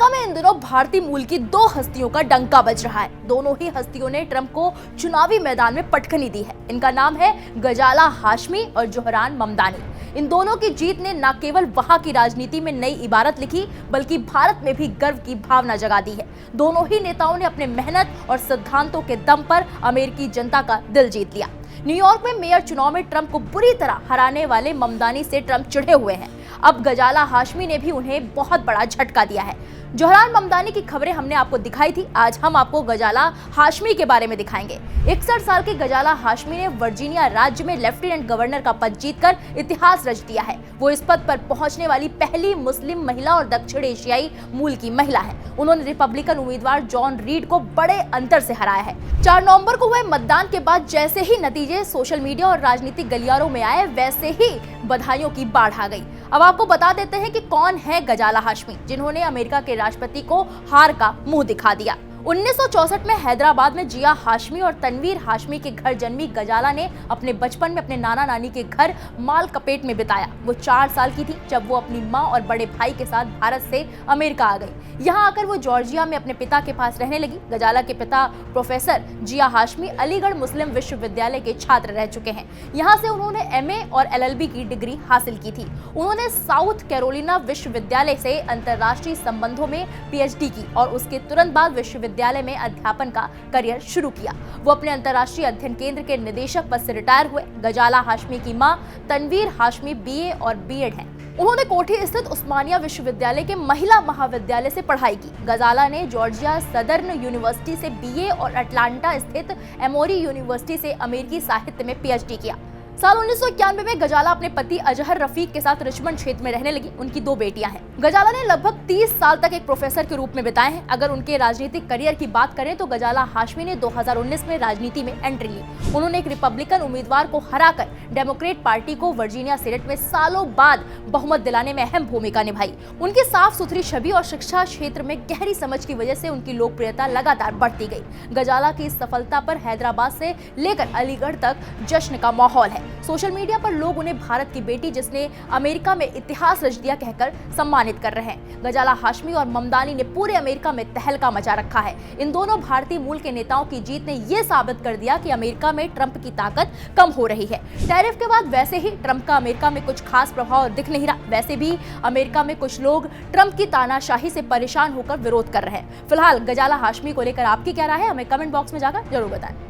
America में इन दिनों भारतीय मूल की दो हस्तियों का डंका बज रहा है। दोनों ही हस्तियों ने ट्रंप को चुनावी मैदान में पटखनी दी है। इनका नाम है गजाला हाशमी और जोहरान ममदानी। इन दोनों की जीत ने न केवल वहां की राजनीति में नई इबारत लिखी, बल्कि भारत में भी गर्व की भावना जगा दी है। दोनों ही नेताओं ने अपने मेहनत और सिद्धांतों के दम पर अमेरिकी जनता का दिल जीत लिया। न्यूयॉर्क में मेयर चुनाव में ट्रंप को बुरी तरह हराने वाले ममदानी से ट्रंप चिढ़े हुए हैं। अब गजाला हाशमी ने भी उन्हें बहुत बड़ा झटका दिया है। जोहरान ममदानी की खबरें हमने आपको दिखाई थी, आज हम आपको गजाला हाशमी के बारे में दिखाएंगे। 61 साल के गजाला हाशमी ने वर्जीनिया राज्य में लेफ्टिनेंट गवर्नर का पद जीतकर इतिहास रच दिया है। वो इस पद पर पहुंचने वाली पहली मुस्लिम महिला और दक्षिण एशियाई मूल की महिला है। उन्होंने रिपब्लिकन उम्मीदवार जॉन रीड को बड़े अंतर से हराया है। 4 नवंबर को हुए मतदान के बाद जैसे ही नतीजे सोशल मीडिया और राजनीतिक गलियारों में आए, वैसे ही बधाइयों की बाढ़ आ गई। अब आपको बता देते हैं कि कौन है गजाला हाशमी, जिन्होंने अमेरिका के राष्ट्रपति को हार का मुंह दिखा दिया। 1964 में हैदराबाद में जिया हाशमी और तनवीर हाशमी के घर जन्मी गजाला ने अपने बचपन में अपने नाना नानी के घर मालकपेट में बिताया। वो 4 साल की थी जब वो अपनी माँ और बड़े भाई के साथ भारत से अमेरिका आ गई। यहाँ आकर वो जॉर्जिया में अपने पिता के पास रहने लगी। गजाला के पिता प्रोफेसर जिया हाशमी अलीगढ़ मुस्लिम विश्वविद्यालय के छात्र रह चुके हैं। यहाँ से उन्होंने MA और LLB की डिग्री हासिल की थी। उन्होंने साउथ कैरोलिना विश्वविद्यालय से अंतर्राष्ट्रीय संबंधों में PhD की और उसके तुरंत बाद विश्वविद्यालय में अध्यापन का करियर शुरू किया। वो अपने अंतर्राष्ट्रीय अध्ययन केंद्र के निदेशक पद से रिटायर हुए। गजाला हाशमी की मां तनवीर हाशमी BA और B.Ed हैं। उन्होंने कोठी स्थित उस्मानिया विश्वविद्यालय के महिला महाविद्यालय से पढ़ाई की। गजाला ने जॉर्जिया सदर्न यूनिवर्सिटी से BA और अटलांटा स्थित एमोरी यूनिवर्सिटी से अमेरिकी साहित्य में PhD किया। साल 1991 में गजाला अपने पति अजहर रफीक के साथ रिचमंड क्षेत्र में रहने लगी। उनकी 2 बेटियां हैं। गजाला ने लगभग 30 साल तक एक प्रोफेसर के रूप में बिताए हैं। अगर उनके राजनीतिक करियर की बात करें तो गजाला हाशमी ने 2019 में राजनीति में एंट्री ली। उन्होंने एक रिपब्लिकन उम्मीदवार को हराकर डेमोक्रेट पार्टी को वर्जीनिया सीनेट में सालों बाद बहुमत दिलाने में अहम भूमिका निभाई। उनकी साफ सुथरी छवि और शिक्षा क्षेत्र में गहरी समझ की वजह से उनकी लोकप्रियता लगातार बढ़ती गई। गजाला की इस सफलता पर हैदराबाद से लेकर अलीगढ़ तक जश्न का माहौल है। सोशल मीडिया पर लोग उन्हें भारत की बेटी जिसने अमेरिका में इतिहास रच दिया कहकर सम्मानित कर रहे हैं। गजाला हाशमी और ममदानी ने पूरे अमेरिका में तहलका मचा रखा है। इन दोनों भारतीय मूल के नेताओं की जीत ने यह साबित कर दिया कि अमेरिका में ट्रंप की ताकत कम हो रही है। टैरिफ के बाद वैसे ही ट्रंप का अमेरिका में कुछ खास प्रभाव दिख नहीं रहा। वैसे भी अमेरिका में कुछ लोग ट्रंप की तानाशाही से परेशान होकर विरोध कर रहे हैं। फिलहाल गजाला हाशमी को लेकर आपकी क्या राय है, हमें कमेंट बॉक्स में जाकर जरूर बताएं।